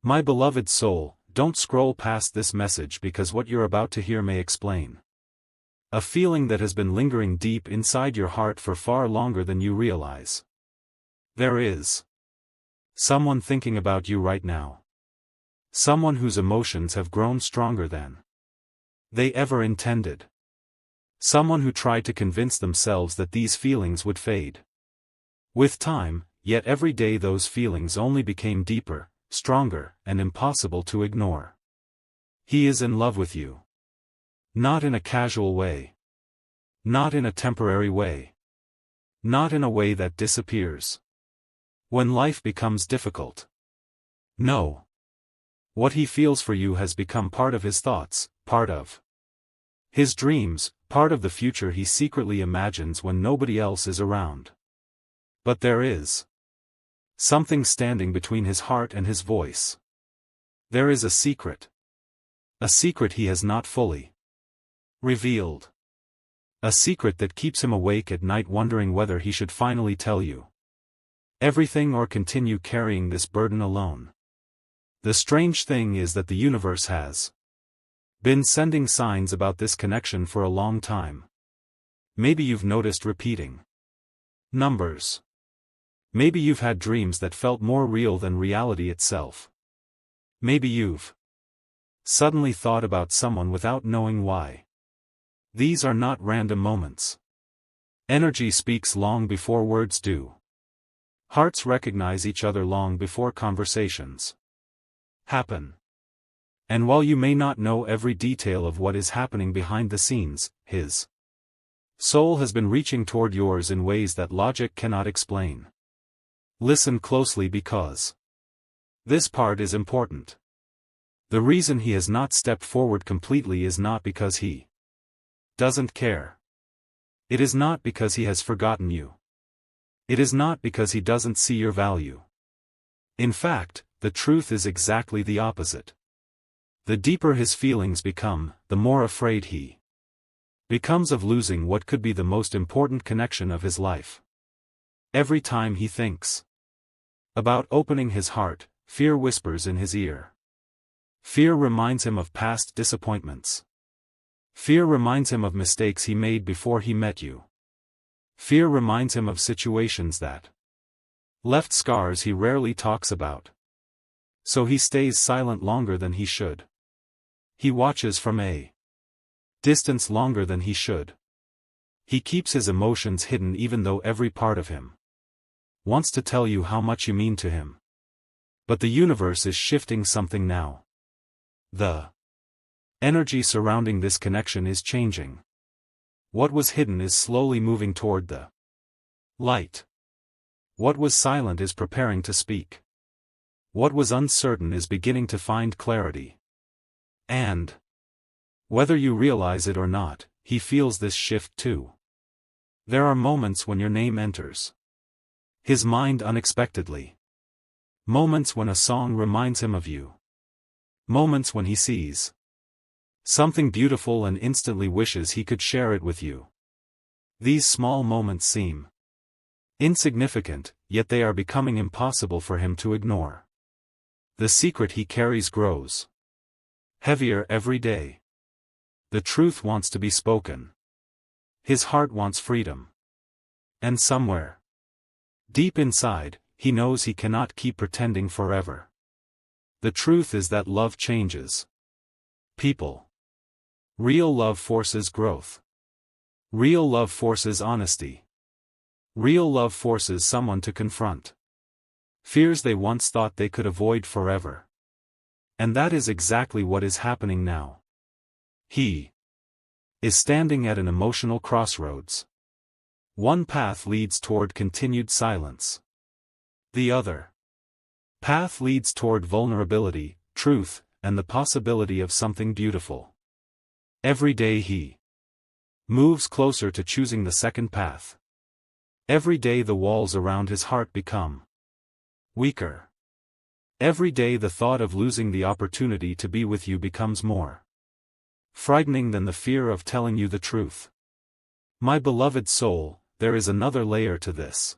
My beloved soul, don't scroll past this message because what you're about to hear may explain a feeling that has been lingering deep inside your heart for far longer than you realize. There is someone thinking about you right now. Someone whose emotions have grown stronger than they ever intended. Someone who tried to convince themselves that these feelings would fade with time, yet every day those feelings only became deeper, stronger, and impossible to ignore. He is in love with you. Not in a casual way. Not in a temporary way. Not in a way that disappears when life becomes difficult. No. What he feels for you has become part of his thoughts, part of his dreams, part of the future he secretly imagines when nobody else is around. But there is something standing between his heart and his voice. There is a secret. A secret he has not fully revealed. A secret that keeps him awake at night wondering whether he should finally tell you everything or continue carrying this burden alone. The strange thing is that the universe has been sending signs about this connection for a long time. Maybe you've noticed repeating numbers. Maybe you've had dreams that felt more real than reality itself. Maybe you've suddenly thought about someone without knowing why. These are not random moments. Energy speaks long before words do. Hearts recognize each other long before conversations happen. And while you may not know every detail of what is happening behind the scenes, his soul has been reaching toward yours in ways that logic cannot explain. Listen closely because this part is important. The reason he has not stepped forward completely is not because he doesn't care. It is not because he has forgotten you. It is not because he doesn't see your value. In fact, the truth is exactly the opposite. The deeper his feelings become, the more afraid he becomes of losing what could be the most important connection of his life. Every time he thinks about opening his heart, fear whispers in his ear. Fear reminds him of past disappointments. Fear reminds him of mistakes he made before he met you. Fear reminds him of situations that left scars he rarely talks about. So he stays silent longer than he should. He watches from a distance longer than he should. He keeps his emotions hidden even though every part of him wants to tell you how much you mean to him. But the universe is shifting something now. The energy surrounding this connection is changing. What was hidden is slowly moving toward the light. What was silent is preparing to speak. What was uncertain is beginning to find clarity. And whether you realize it or not, he feels this shift too. There are moments when your name enters his mind unexpectedly. Moments when a song reminds him of you. Moments when he sees something beautiful and instantly wishes he could share it with you. These small moments seem insignificant, yet they are becoming impossible for him to ignore. The secret he carries grows heavier every day. The truth wants to be spoken. His heart wants freedom. And somewhere deep inside, he knows he cannot keep pretending forever. The truth is that love changes people. Real love forces growth. Real love forces honesty. Real love forces someone to confront fears they once thought they could avoid forever. And that is exactly what is happening now. He is standing at an emotional crossroads. One path leads toward continued silence. The other path leads toward vulnerability, truth, and the possibility of something beautiful. Every day he moves closer to choosing the second path. Every day the walls around his heart become weaker. Every day the thought of losing the opportunity to be with you becomes more frightening than the fear of telling you the truth. My beloved soul, there is another layer to this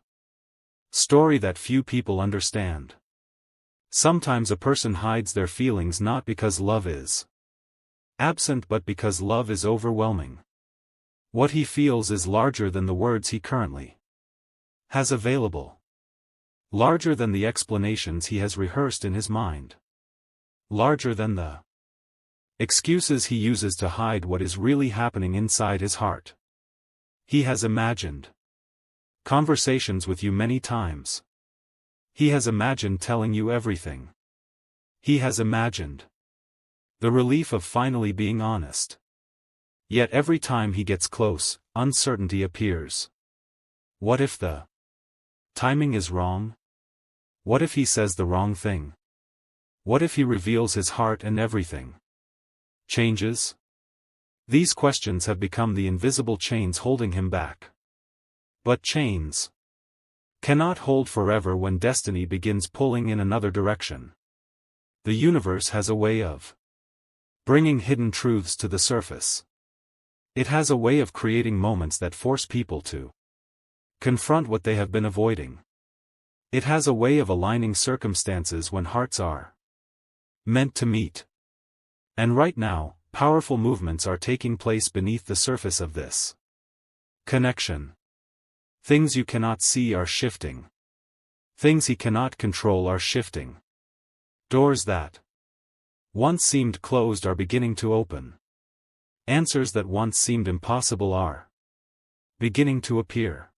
story that few people understand. Sometimes a person hides their feelings not because love is absent but because love is overwhelming. What he feels is larger than the words he currently has available. Larger than the explanations he has rehearsed in his mind. Larger than the excuses he uses to hide what is really happening inside his heart. He has imagined conversations with you many times. He has imagined telling you everything. He has imagined the relief of finally being honest. Yet every time he gets close, uncertainty appears. What if the timing is wrong? What if he says the wrong thing? What if he reveals his heart and everything changes? These questions have become the invisible chains holding him back. But chains cannot hold forever when destiny begins pulling in another direction. The universe has a way of bringing hidden truths to the surface. It has a way of creating moments that force people to confront what they have been avoiding. It has a way of aligning circumstances when hearts are meant to meet. And right now, powerful movements are taking place beneath the surface of this connection. Things you cannot see are shifting. Things he cannot control are shifting. Doors that once seemed closed are beginning to open. Answers that once seemed impossible are beginning to appear.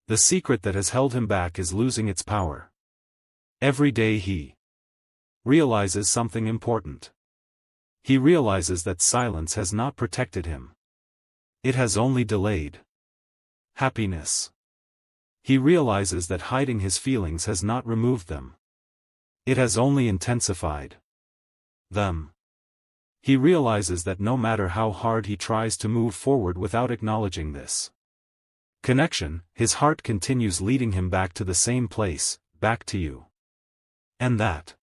The secret that has held him back is losing its power. Every day he realizes something important. He realizes that silence has not protected him. It has only delayed happiness. He realizes that hiding his feelings has not removed them. It has only intensified them. He realizes that no matter how hard he tries to move forward without acknowledging this connection, his heart continues leading him back to the same place, back to you. And that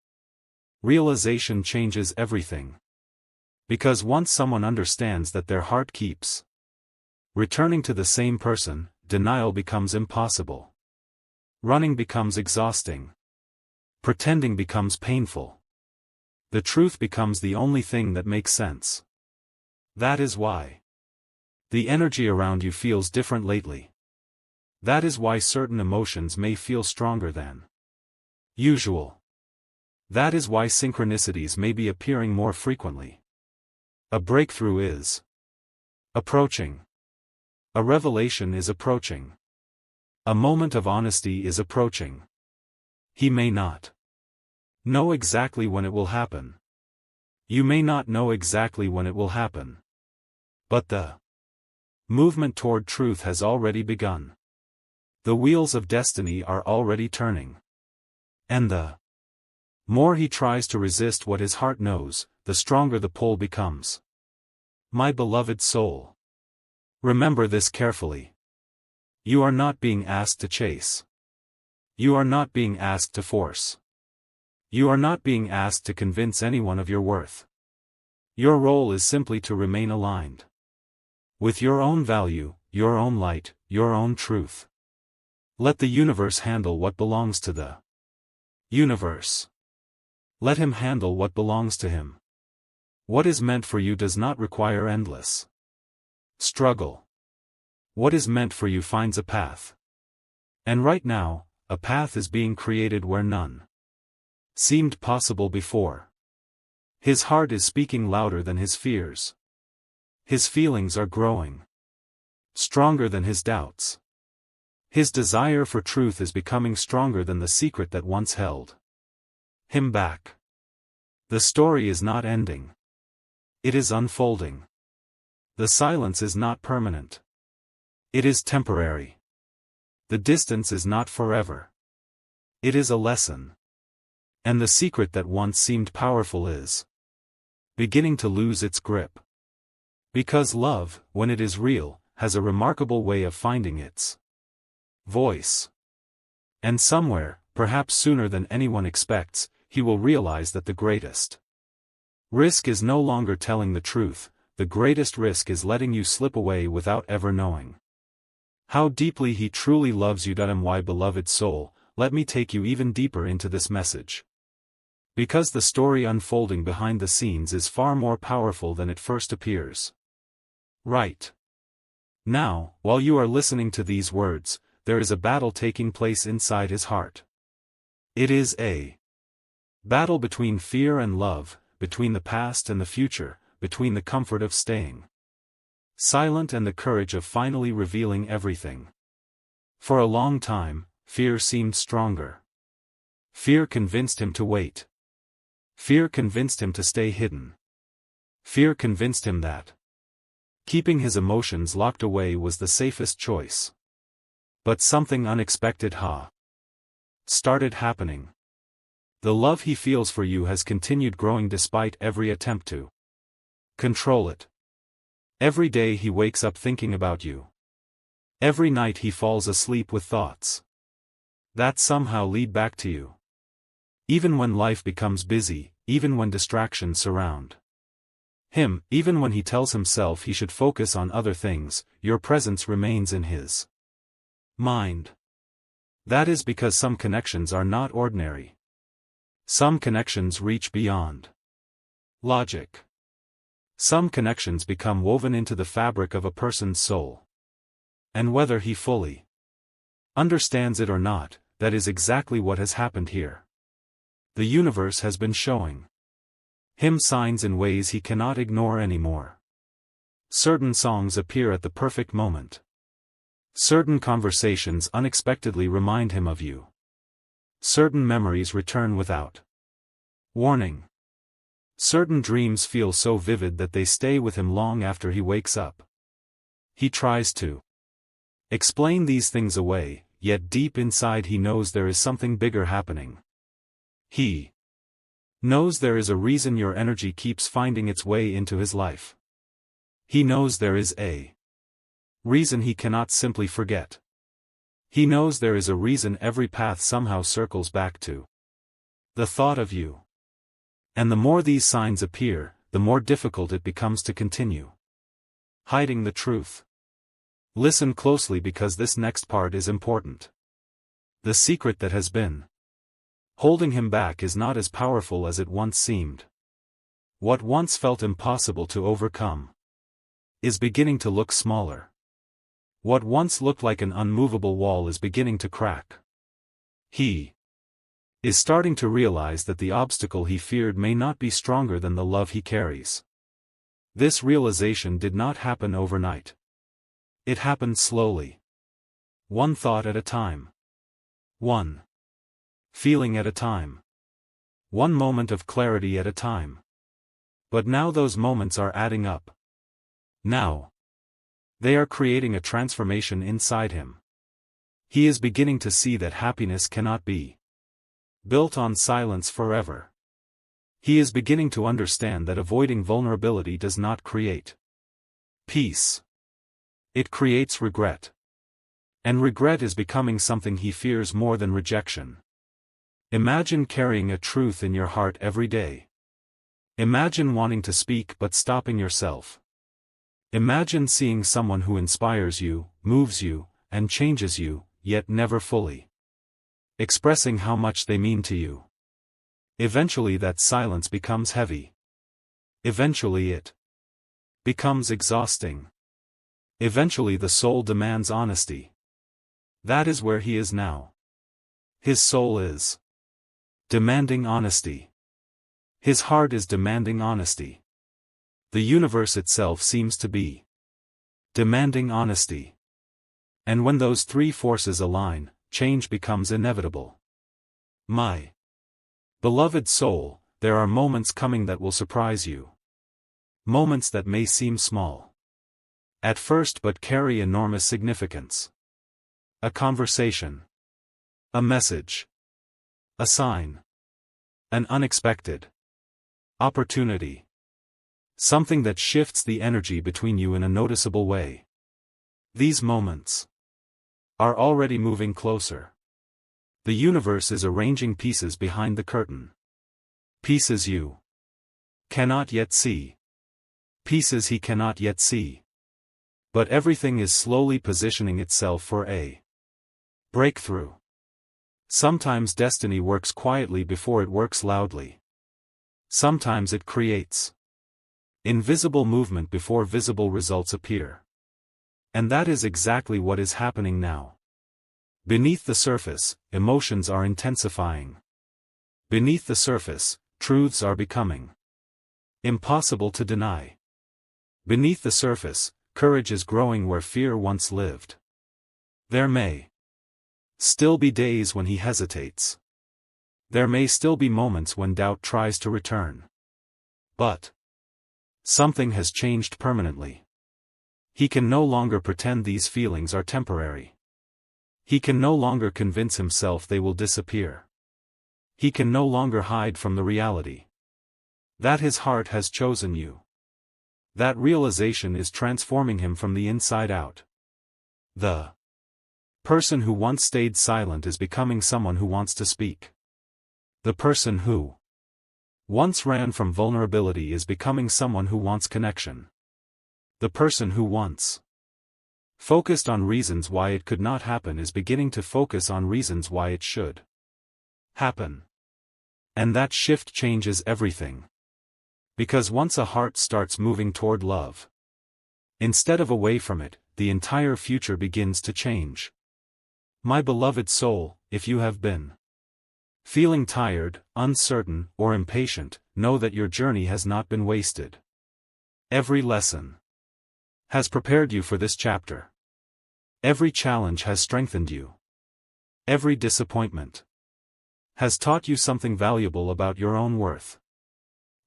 realization changes everything. Because once someone understands that their heart keeps returning to the same person, denial becomes impossible. Running becomes exhausting. Pretending becomes painful. The truth becomes the only thing that makes sense. That is why the energy around you feels different lately. That is why certain emotions may feel stronger than usual. That is why synchronicities may be appearing more frequently. A breakthrough is approaching. A revelation is approaching. A moment of honesty is approaching. He may not know exactly when it will happen. You may not know exactly when it will happen. But the movement toward truth has already begun. The wheels of destiny are already turning. And the more he tries to resist what his heart knows, the stronger the pull becomes. My beloved soul. Remember this carefully. You are not being asked to chase. You are not being asked to force. You are not being asked to convince anyone of your worth. Your role is simply to remain aligned with your own value, your own light, your own truth. Let the universe handle what belongs to the universe. Let him handle what belongs to him. What is meant for you does not require endless struggle. What is meant for you finds a path. And right now, a path is being created where none seemed possible before. His heart is speaking louder than his fears. His feelings are growing stronger than his doubts. His desire for truth is becoming stronger than the secret that once held him back. The story is not ending. It is unfolding. The silence is not permanent. It is temporary. The distance is not forever. It is a lesson. And the secret that once seemed powerful is beginning to lose its grip. Because love, when it is real, has a remarkable way of finding its voice. And somewhere, perhaps sooner than anyone expects, he will realize that the greatest risk is no longer telling the truth, the greatest risk is letting you slip away without ever knowing how deeply he truly loves you. My beloved soul, let me take you even deeper into this message. Because the story unfolding behind the scenes is far more powerful than it first appears. Right now, while you are listening to these words, there is a battle taking place inside his heart. It is a battle between fear and love, between the past and the future, between the comfort of staying silent and the courage of finally revealing everything. For a long time, fear seemed stronger. Fear convinced him to wait. Fear convinced him to stay hidden. Fear convinced him that keeping his emotions locked away was the safest choice. But something unexpected started happening. The love he feels for you has continued growing despite every attempt to control it. Every day he wakes up thinking about you. Every night he falls asleep with thoughts that somehow lead back to you. Even when life becomes busy, even when distractions surround him, even when he tells himself he should focus on other things, your presence remains in his mind. That is because some connections are not ordinary. Some connections reach beyond logic. Some connections become woven into the fabric of a person's soul. And whether he fully understands it or not, that is exactly what has happened here. The universe has been showing him signs in ways he cannot ignore anymore. Certain songs appear at the perfect moment. Certain conversations unexpectedly remind him of you. Certain memories return without warning. Certain dreams feel so vivid that they stay with him long after he wakes up. He tries to explain these things away, yet deep inside he knows there is something bigger happening. He knows there is a reason your energy keeps finding its way into his life. He knows there is a reason he cannot simply forget. He knows there is a reason every path somehow circles back to the thought of you. And the more these signs appear, the more difficult it becomes to continue hiding the truth. Listen closely because this next part is important. The secret that has been holding him back is not as powerful as it once seemed. What once felt impossible to overcome is beginning to look smaller. What once looked like an unmovable wall is beginning to crack. He is starting to realize that the obstacle he feared may not be stronger than the love he carries. This realization did not happen overnight. It happened slowly. One thought at a time. One feeling at a time. One moment of clarity at a time. But now those moments are adding up. Now they are creating a transformation inside him. He is beginning to see that happiness cannot be built on silence forever. He is beginning to understand that avoiding vulnerability does not create peace. It creates regret. And regret is becoming something he fears more than rejection. Imagine carrying a truth in your heart every day. Imagine wanting to speak but stopping yourself. Imagine seeing someone who inspires you, moves you, and changes you, yet never fully expressing how much they mean to you. Eventually that silence becomes heavy. Eventually it becomes exhausting. Eventually the soul demands honesty. That is where he is now. His soul is demanding honesty. His heart is demanding honesty. The universe itself seems to be demanding honesty. And when those three forces align, change becomes inevitable. My beloved soul, there are moments coming that will surprise you. Moments that may seem small at first but carry enormous significance. A conversation. A message. A sign. An unexpected opportunity. Something that shifts the energy between you in a noticeable way. These moments are already moving closer. The universe is arranging pieces behind the curtain. Pieces you cannot yet see. Pieces he cannot yet see. But everything is slowly positioning itself for a breakthrough. Sometimes destiny works quietly before it works loudly. Sometimes it creates invisible movement before visible results appear. And that is exactly what is happening now. Beneath the surface, emotions are intensifying. Beneath the surface, truths are becoming impossible to deny. Beneath the surface, courage is growing where fear once lived. There may still be days when he hesitates. There may still be moments when doubt tries to return. But something has changed permanently. He can no longer pretend these feelings are temporary. He can no longer convince himself they will disappear. He can no longer hide from the reality that his heart has chosen you. That realization is transforming him from the inside out. The person who once stayed silent is becoming someone who wants to speak. The person who once ran from vulnerability is becoming someone who wants connection. The person who once focused on reasons why it could not happen is beginning to focus on reasons why it should happen. And that shift changes everything. Because once a heart starts moving toward love, instead of away from it, the entire future begins to change. My beloved soul, if you have been feeling tired, uncertain, or impatient, know that your journey has not been wasted. Every lesson has prepared you for this chapter. Every challenge has strengthened you. Every disappointment has taught you something valuable about your own worth.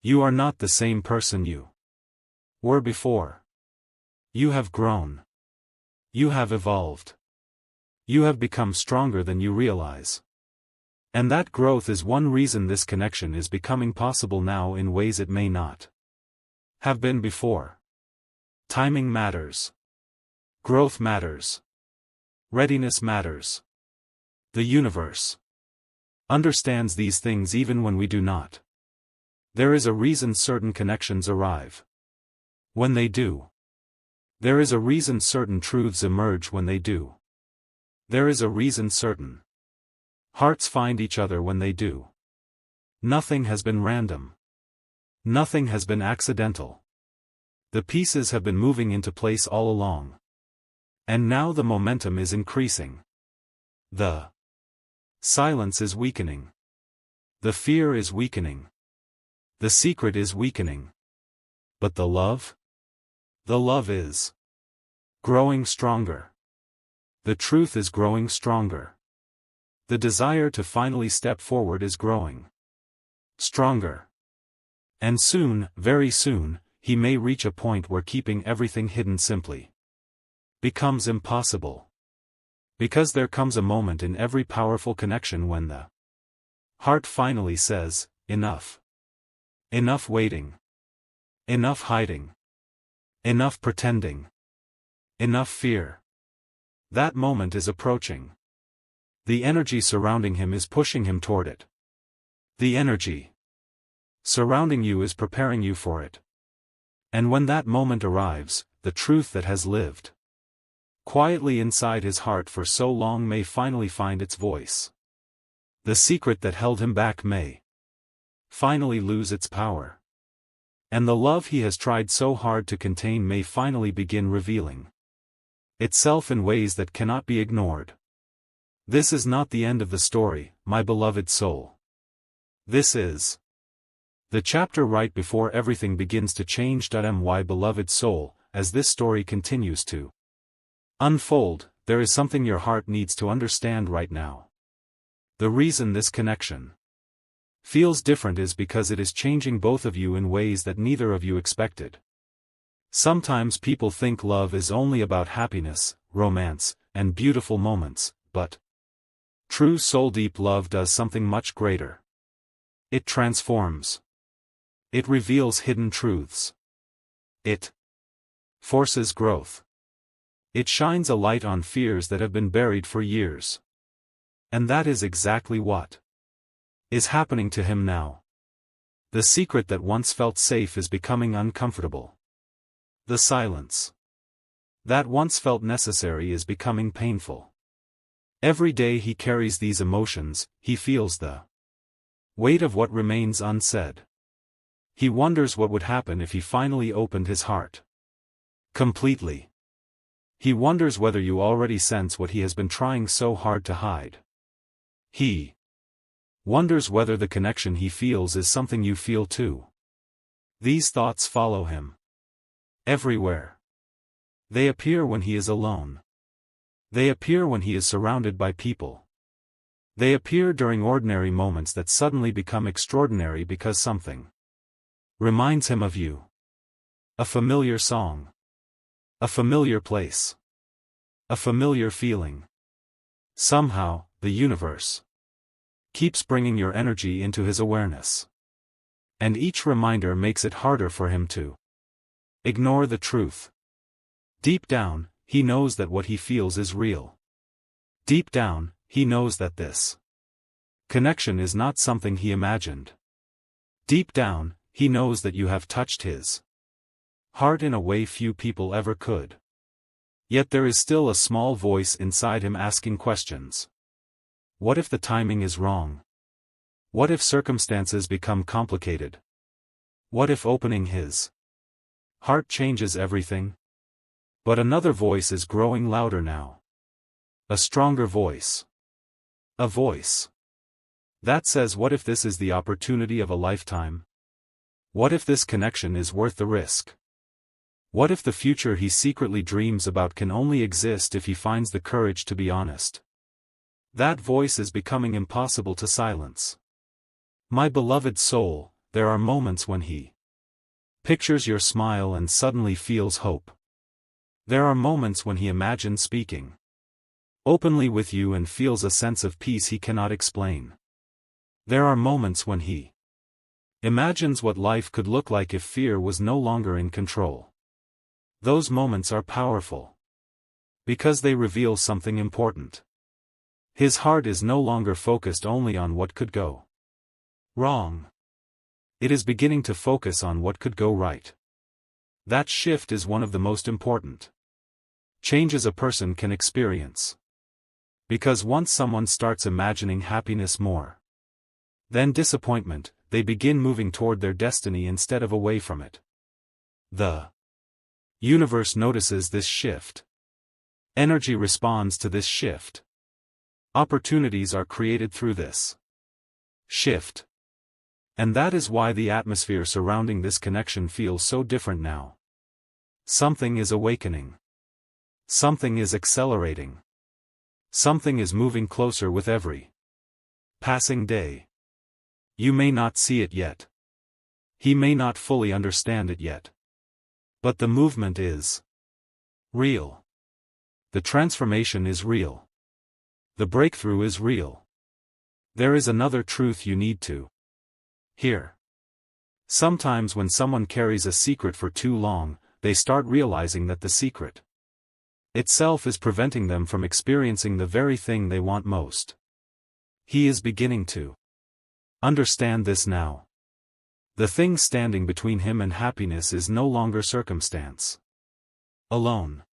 You are not the same person you were before. You have grown. You have evolved. You have become stronger than you realize. And that growth is one reason this connection is becoming possible now in ways it may not have been before. Timing matters. Growth matters. Readiness matters. The universe understands these things even when we do not. There is a reason certain connections arrive when they do. There is a reason certain truths emerge when they do. There is a reason certain hearts find each other when they do. Nothing has been random. Nothing has been accidental. The pieces have been moving into place all along. And now the momentum is increasing. The silence is weakening. The fear is weakening. The secret is weakening. But the love? The love is growing stronger. The truth is growing stronger. The desire to finally step forward is growing stronger. And soon, very soon, he may reach a point where keeping everything hidden simply becomes impossible. Because there comes a moment in every powerful connection when the heart finally says, enough. Enough waiting. Enough hiding. Enough pretending. Enough fear. That moment is approaching. The energy surrounding him is pushing him toward it. The energy surrounding you is preparing you for it. And when that moment arrives, the truth that has lived quietly inside his heart for so long may finally find its voice. The secret that held him back may finally lose its power. And the love he has tried so hard to contain may finally begin revealing itself in ways that cannot be ignored. This is not the end of the story, my beloved soul. This is the chapter right before everything begins to change. My beloved soul, as this story continues to unfold, there is something your heart needs to understand right now. The reason this connection feels different is because it is changing both of you in ways that neither of you expected. Sometimes people think love is only about happiness, romance, and beautiful moments, but true soul-deep love does something much greater. It transforms. It reveals hidden truths. It forces growth. It shines a light on fears that have been buried for years. And that is exactly what is happening to him now. The secret that once felt safe is becoming uncomfortable. The silence that once felt necessary is becoming painful. Every day he carries these emotions, he feels the weight of what remains unsaid. He wonders what would happen if he finally opened his heart completely. He wonders whether you already sense what he has been trying so hard to hide. He wonders whether the connection he feels is something you feel too. These thoughts follow him everywhere. They appear when he is alone. They appear when he is surrounded by people. They appear during ordinary moments that suddenly become extraordinary because something reminds him of you. A familiar song. A familiar place. A familiar feeling. Somehow, the universe keeps bringing your energy into his awareness. And each reminder makes it harder for him to ignore the truth. Deep down, he knows that what he feels is real. Deep down, he knows that this connection is not something he imagined. Deep down, he knows that you have touched his heart in a way few people ever could. Yet there is still a small voice inside him asking questions. What if the timing is wrong? What if circumstances become complicated? What if opening his heart changes everything? But another voice is growing louder now. A stronger voice. A voice that says, what if this is the opportunity of a lifetime? What if this connection is worth the risk? What if the future he secretly dreams about can only exist if he finds the courage to be honest? That voice is becoming impossible to silence. My beloved soul, there are moments when he pictures your smile and suddenly feels hope. There are moments when he imagines speaking openly with you and feels a sense of peace he cannot explain. There are moments when he imagines what life could look like if fear was no longer in control. Those moments are powerful because they reveal something important. His heart is no longer focused only on what could go wrong. It is beginning to focus on what could go right. That shift is one of the most important changes a person can experience. Because once someone starts imagining happiness more than disappointment, they begin moving toward their destiny instead of away from it. The universe notices this shift. Energy responds to this shift. Opportunities are created through this shift. And that is why the atmosphere surrounding this connection feels so different now. Something is awakening. Something is accelerating. Something is moving closer with every passing day. You may not see it yet. He may not fully understand it yet. But the movement is real. The transformation is real. The breakthrough is real. There is another truth you need to hear. Sometimes when someone carries a secret for too long, they start realizing that the secret itself is preventing them from experiencing the very thing they want most. He is beginning to understand this now. The thing standing between him and happiness is no longer circumstance alone.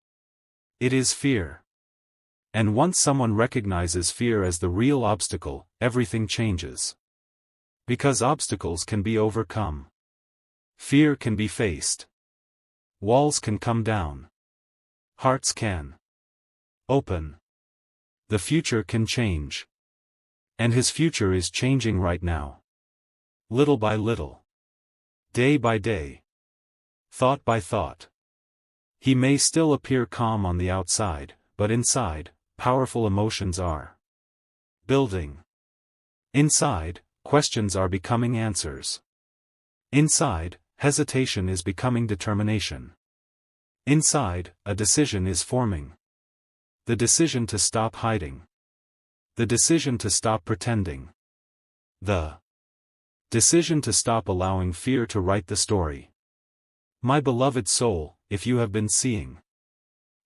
It is fear. And once someone recognizes fear as the real obstacle, everything changes. Because obstacles can be overcome. Fear can be faced. Walls can come down. Hearts can open. The future can change. And his future is changing right now. Little by little. Day by day. Thought by thought. He may still appear calm on the outside, but inside, powerful emotions are building. Inside, questions are becoming answers. Inside, hesitation is becoming determination. Inside, a decision is forming. The decision to stop hiding. The decision to stop pretending. The decision to stop allowing fear to write the story. My beloved soul, if you have been seeing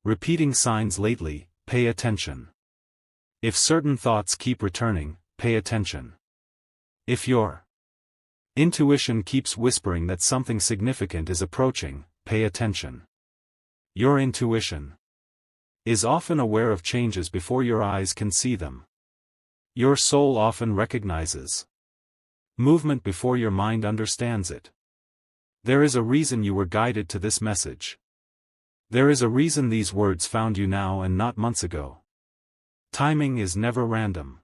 repeating signs lately, pay attention. If certain thoughts keep returning, pay attention. If your intuition keeps whispering that something significant is approaching, pay attention. Your intuition is often aware of changes before your eyes can see them. Your soul often recognizes movement before your mind understands it. There is a reason you were guided to this message. There is a reason these words found you now and not months ago. Timing is never random.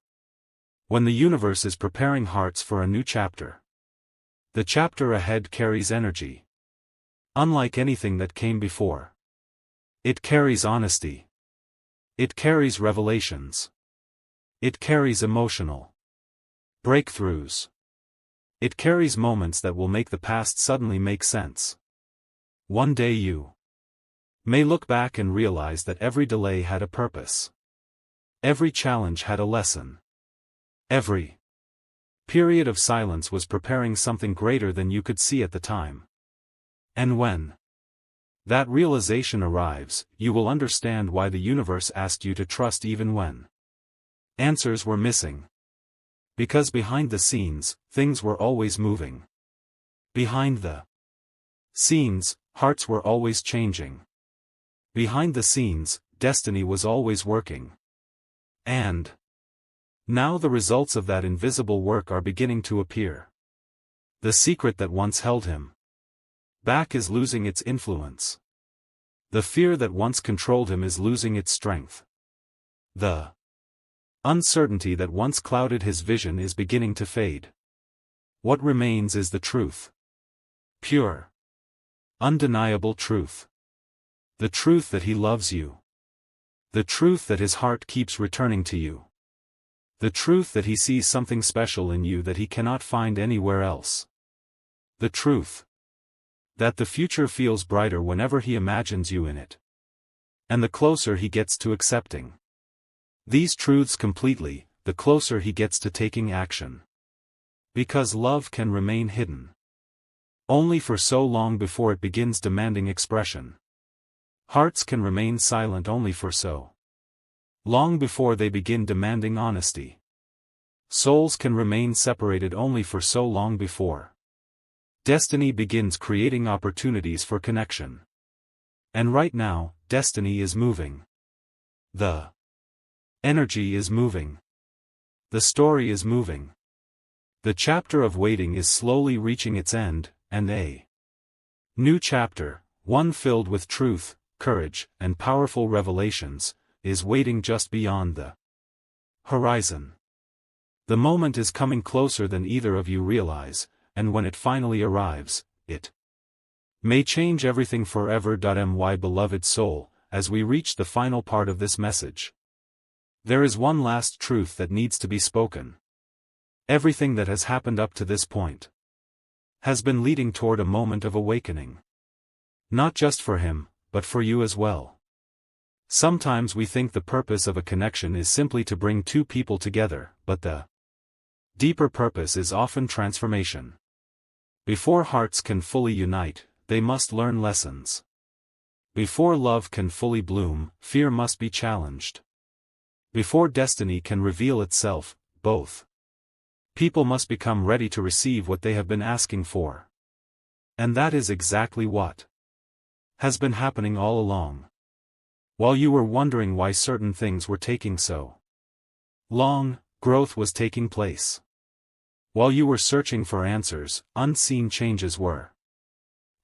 When the universe is preparing hearts for a new chapter, the chapter ahead carries energy. Unlike anything that came before. It carries honesty. It carries revelations. It carries emotional breakthroughs. It carries moments that will make the past suddenly make sense. One day you may look back and realize that every delay had a purpose. Every challenge had a lesson. Every period of silence was preparing something greater than you could see at the time. And when that realization arrives, you will understand why the universe asked you to trust even when answers were missing. Because behind the scenes, things were always moving. Behind the scenes, hearts were always changing. Behind the scenes, destiny was always working. And now the results of that invisible work are beginning to appear. The secret that once held him back is losing its influence. The fear that once controlled him is losing its strength. The uncertainty that once clouded his vision is beginning to fade. What remains is the truth. Pure, undeniable truth. The truth that he loves you. The truth that his heart keeps returning to you. The truth that he sees something special in you that he cannot find anywhere else. The truth that the future feels brighter whenever he imagines you in it. And the closer he gets to accepting these truths completely, the closer he gets to taking action. Because love can remain hidden only for so long before it begins demanding expression. Hearts can remain silent only for so long before they begin demanding honesty. Souls can remain separated only for so long before destiny begins creating opportunities for connection. And right now, destiny is moving. The energy is moving. The story is moving. The chapter of waiting is slowly reaching its end, and a new chapter, one filled with truth, courage, and powerful revelations, is waiting just beyond the horizon. The moment is coming closer than either of you realize, and when it finally arrives, it may change everything forever. My beloved soul, as we reach the final part of this message, there is one last truth that needs to be spoken. Everything that has happened up to this point has been leading toward a moment of awakening. Not just for him, but for you as well. Sometimes we think the purpose of a connection is simply to bring two people together, but the deeper purpose is often transformation. Before hearts can fully unite, they must learn lessons. Before love can fully bloom, fear must be challenged. Before destiny can reveal itself, both people must become ready to receive what they have been asking for. And that is exactly what has been happening all along. While you were wondering why certain things were taking so long, growth was taking place. While you were searching for answers, unseen changes were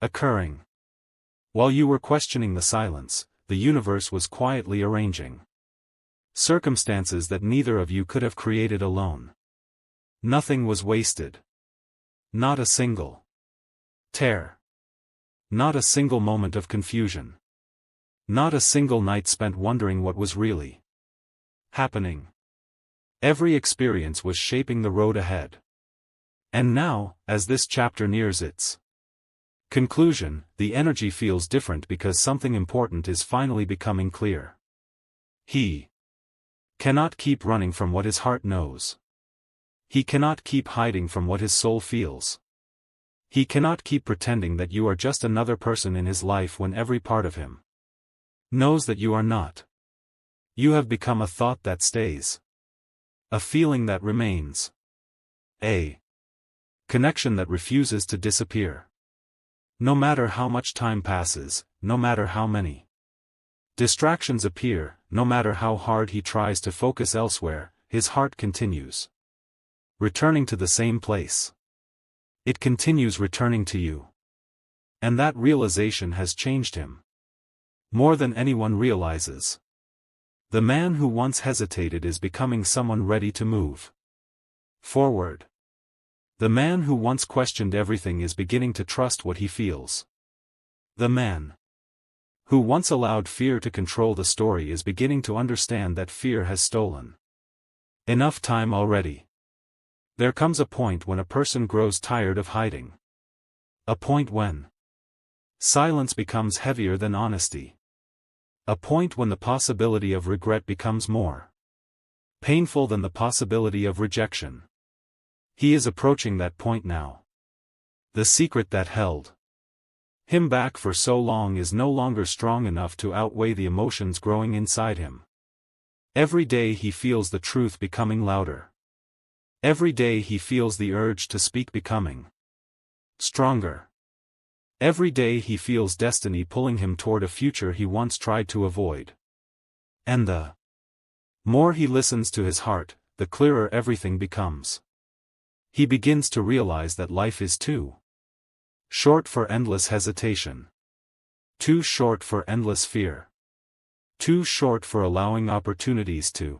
occurring. While you were questioning the silence, the universe was quietly arranging circumstances that neither of you could have created alone. Nothing was wasted. Not a single tear. Not a single moment of confusion. Not a single night spent wondering what was really happening. Every experience was shaping the road ahead. And now, as this chapter nears its conclusion, the energy feels different because something important is finally becoming clear. He cannot keep running from what his heart knows. He cannot keep hiding from what his soul feels. He cannot keep pretending that you are just another person in his life when every part of him knows that you are not. You have become a thought that stays. A feeling that remains. A connection that refuses to disappear. No matter how much time passes, no matter how many distractions appear, no matter how hard he tries to focus elsewhere, his heart continues returning to the same place. It continues returning to you. And that realization has changed him. More than anyone realizes. The man who once hesitated is becoming someone ready to move forward. The man who once questioned everything is beginning to trust what he feels. The man who once allowed fear to control the story is beginning to understand that fear has stolen enough time already. There comes a point when a person grows tired of hiding. A point when silence becomes heavier than honesty. A point when the possibility of regret becomes more painful than the possibility of rejection. He is approaching that point now. The secret that held him back for so long is no longer strong enough to outweigh the emotions growing inside him. Every day he feels the truth becoming louder. Every day he feels the urge to speak becoming stronger. Every day he feels destiny pulling him toward a future he once tried to avoid. And the more he listens to his heart, the clearer everything becomes. He begins to realize that life is too short for endless hesitation. Too short for endless fear. Too short for allowing opportunities to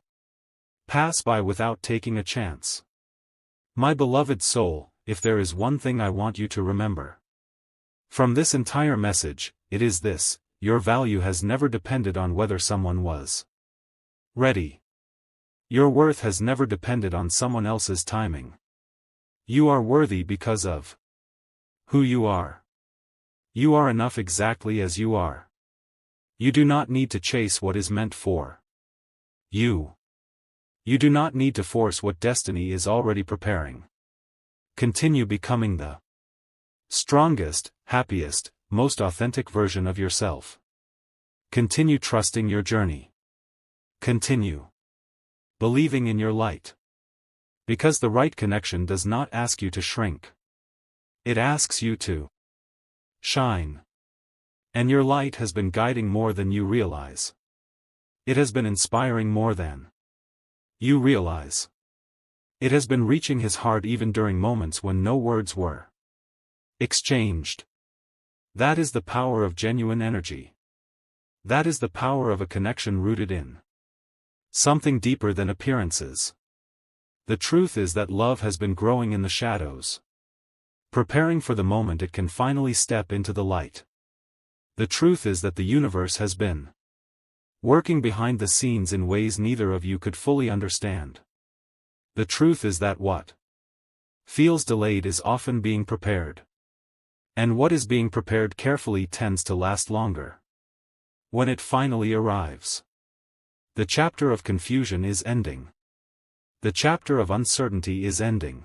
pass by without taking a chance. My beloved soul, if there is one thing I want you to remember from this entire message, it is this: your value has never depended on whether someone was ready. Your worth has never depended on someone else's timing. You are worthy because of who you are. You are enough exactly as you are. You do not need to chase what is meant for you. You do not need to force what destiny is already preparing. Continue becoming the strongest, happiest, most authentic version of yourself. Continue trusting your journey. Continue believing in your light. Because the right connection does not ask you to shrink. It asks you to shine. And your light has been guiding more than you realize. It has been inspiring more than you realize. It has been reaching his heart even during moments when no words were exchanged. That is the power of genuine energy. That is the power of a connection rooted in something deeper than appearances. The truth is that love has been growing in the shadows, preparing for the moment it can finally step into the light. The truth is that the universe has been working behind the scenes in ways neither of you could fully understand. The truth is that what feels delayed is often being prepared. And what is being prepared carefully tends to last longer when it finally arrives. The chapter of confusion is ending. The chapter of uncertainty is ending.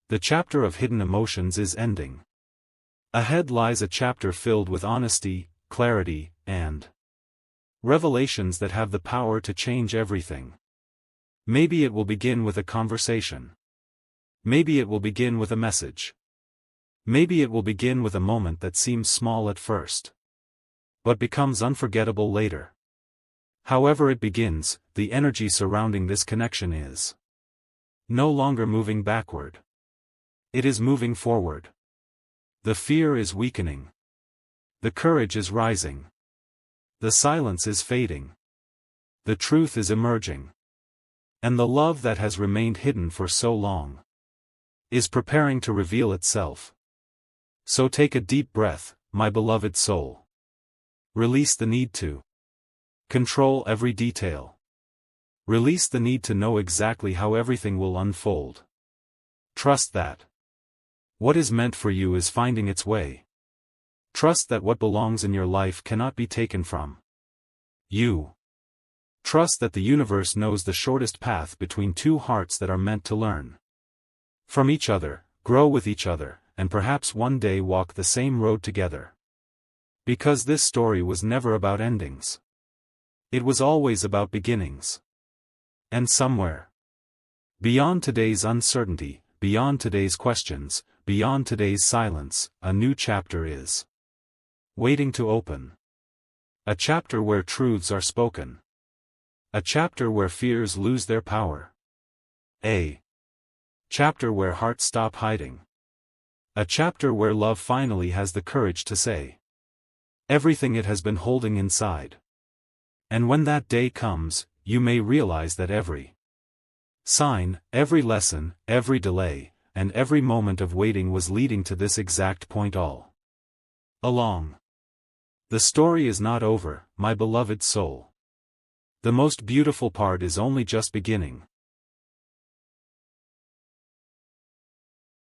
The chapter of hidden emotions is ending. Ahead lies a chapter filled with honesty, clarity, and revelations that have the power to change everything. Maybe it will begin with a conversation. Maybe it will begin with a message. Maybe it will begin with a moment that seems small at first, but becomes unforgettable later. However it begins, the energy surrounding this connection is no longer moving backward. It is moving forward. The fear is weakening. The courage is rising. The silence is fading. The truth is emerging. And the love that has remained hidden for so long is preparing to reveal itself. So take a deep breath, my beloved soul. Release the need to control every detail. Release the need to know exactly how everything will unfold. Trust that what is meant for you is finding its way. Trust that what belongs in your life cannot be taken from you. Trust that the universe knows the shortest path between two hearts that are meant to learn from each other, grow with each other, and perhaps one day walk the same road together. Because this story was never about endings. It was always about beginnings. And somewhere beyond today's uncertainty, beyond today's questions, beyond today's silence, a new chapter is waiting to open. A chapter where truths are spoken. A chapter where fears lose their power. A chapter where hearts stop hiding. A chapter where love finally has the courage to say everything it has been holding inside. And when that day comes, you may realize that every sign, every lesson, every delay, and every moment of waiting was leading to this exact point all along. The story is not over, my beloved soul. The most beautiful part is only just beginning.